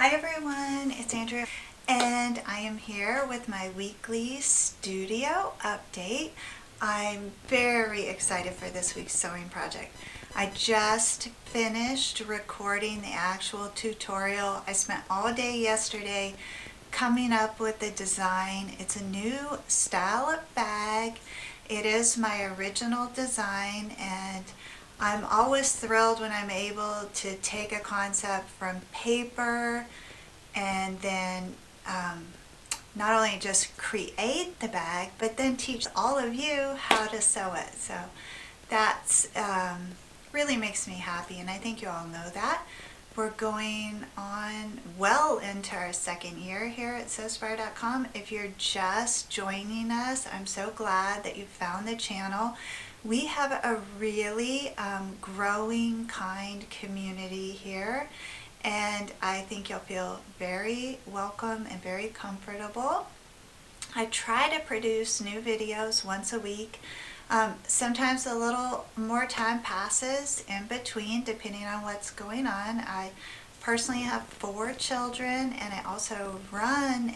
Hi everyone, it's Andrea and I am here with my weekly studio update. I'm very excited for this week's sewing project. I just finished recording the actual tutorial. I spent all day yesterday coming up with the design. It's a new style of bag. It is my original design, and I'm always thrilled when I'm able to take a concept from paper and then not only just create the bag, but then teach all of you how to sew it. So that's really makes me happy, and I think you all know that. We're going on well into our second year here at Sewspire.com. If you're just joining us, I'm so glad that you found the channel. We have a really growing, kind community here, and I think you'll feel very welcome and very comfortable. I try to produce new videos once a week. Sometimes a little more time passes in between depending on what's going on. I personally have 4 children, and I also run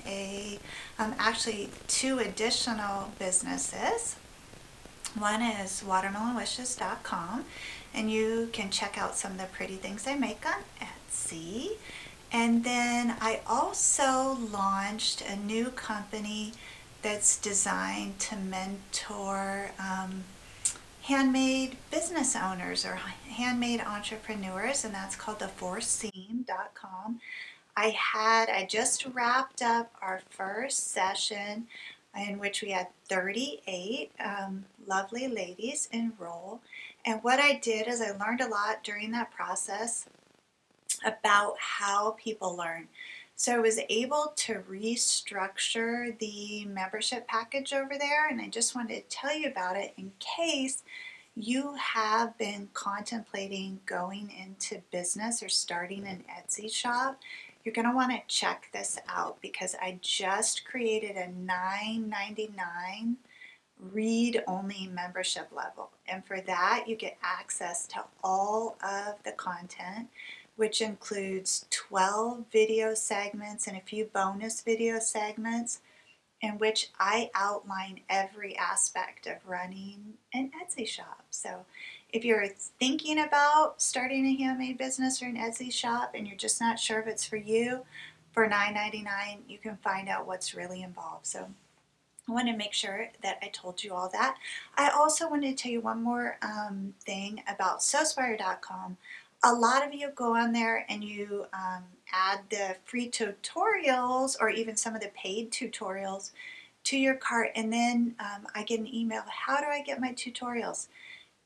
actually 2 additional businesses. One is watermelonwishes.com, and you can check out some of the pretty things I make on Etsy. And then I also launched a new company that's designed to mentor handmade business owners or handmade entrepreneurs, and that's called theforseam.com. I just wrapped up our first session in which we had 38 lovely ladies enroll. And what I did is I learned a lot during that process about how people learn. So I was able to restructure the membership package over there, and I just wanted to tell you about it in case you have been contemplating going into business or starting an Etsy shop. You're going to want to check this out because I just created a $9.99 read-only membership level, and for that you get access to all of the content, which includes 12 video segments and a few bonus video segments in which I outline every aspect of running an Etsy shop. So if you're thinking about starting a handmade business or an Etsy shop and you're just not sure if it's for you, for $9.99 you can find out what's really involved. So I want to make sure that I told you all that. I also wanted to tell you one more thing about Sewspire.com. A lot of you go on there and you add the free tutorials or even some of the paid tutorials to your cart, and then I get an email, how do I get my tutorials?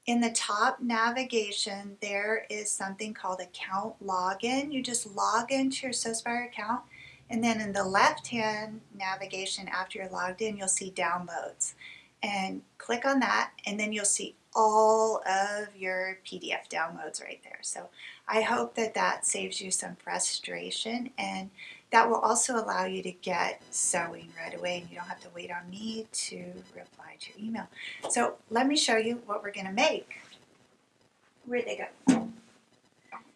In the top navigation there is something called account login. You just log into your Sewspire account, and then in the left hand navigation after you're logged in you'll see downloads, and click on that, and then you'll see all of your PDF downloads right there. So I hope that that saves you some frustration, and that will also allow you to get sewing right away, and you don't have to wait on me to reply to your email. So let me show you what we're going to make. Where'd they go?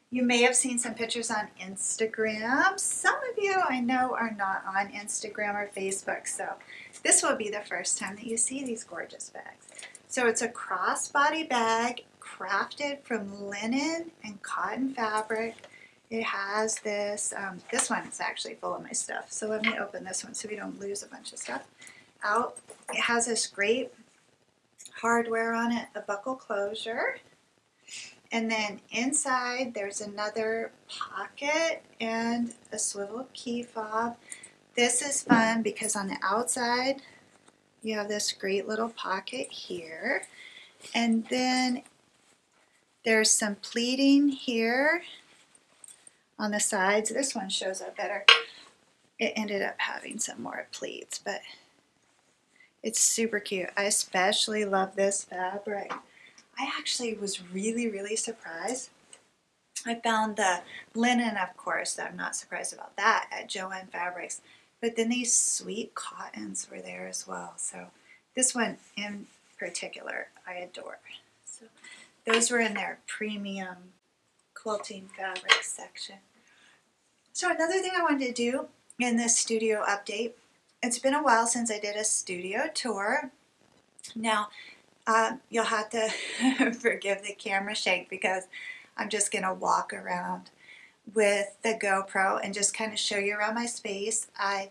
You may have seen some pictures on Instagram. Some of you I know are not on Instagram or Facebook, so this will be the first time that you see these gorgeous bags. So it's a crossbody bag crafted from linen and cotton fabric. It has this, this one is actually full of my stuff, so let me open this one so we don't lose a bunch of stuff out. It has this great hardware on it, a buckle closure. And then inside there's another pocket and a swivel key fob. This is fun because on the outside you have this great little pocket here. And then there's some pleating here on the sides. This one shows up better. It ended up having some more pleats, but it's super cute. I especially love this fabric. I actually was really surprised. I found the linen, of course, I'm not surprised about that, at Joann Fabrics, but then these sweet cottons were there as well. So this one in particular I adore. So those were in their premium quilting fabric section. So another thing I wanted to do in this studio update, it's been a while since I did a studio tour. Now, you'll have to forgive the camera shake because I'm just going to walk around with the GoPro and just kind of show you around my space. I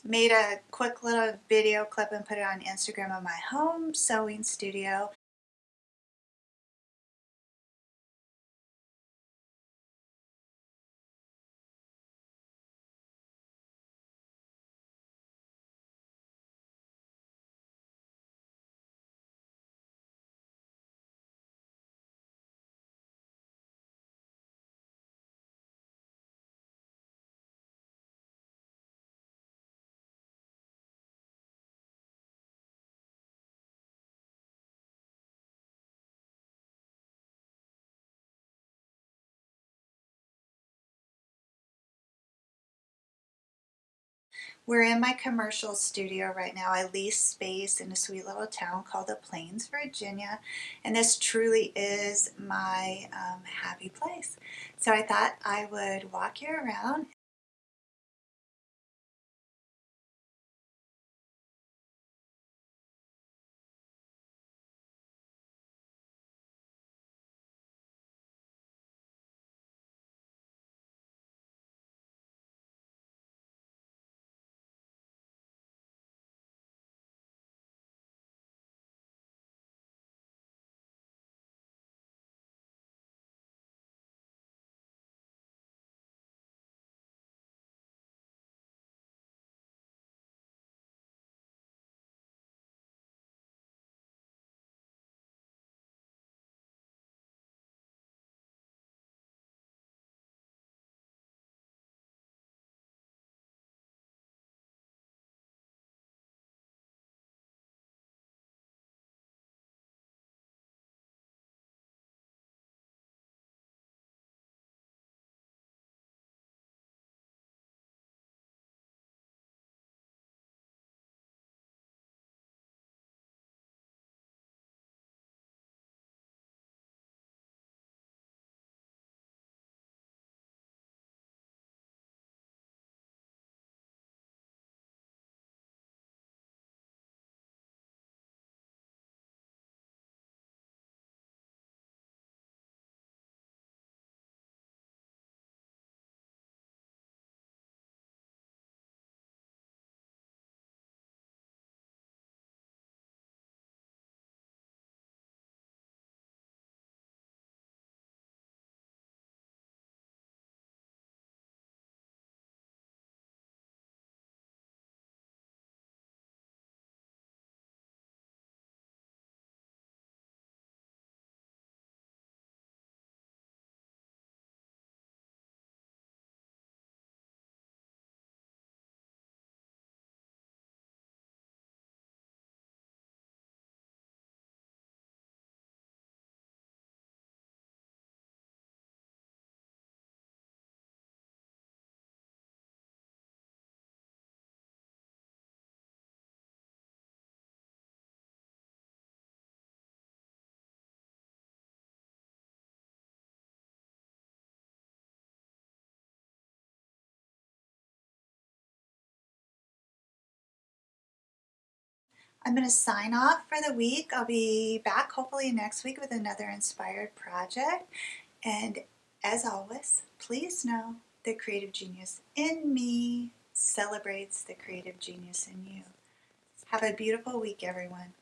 made a quick little video clip and put it on Instagram of my home sewing studio. We're in my commercial studio right now. I lease space in a sweet little town called the Plains, Virginia, and this truly is my happy place. So I thought I would walk you around. I'm going to sign off for the week. I'll be back hopefully next week with another inspired project. And as always, please know the creative genius in me celebrates the creative genius in you. Have a beautiful week, everyone.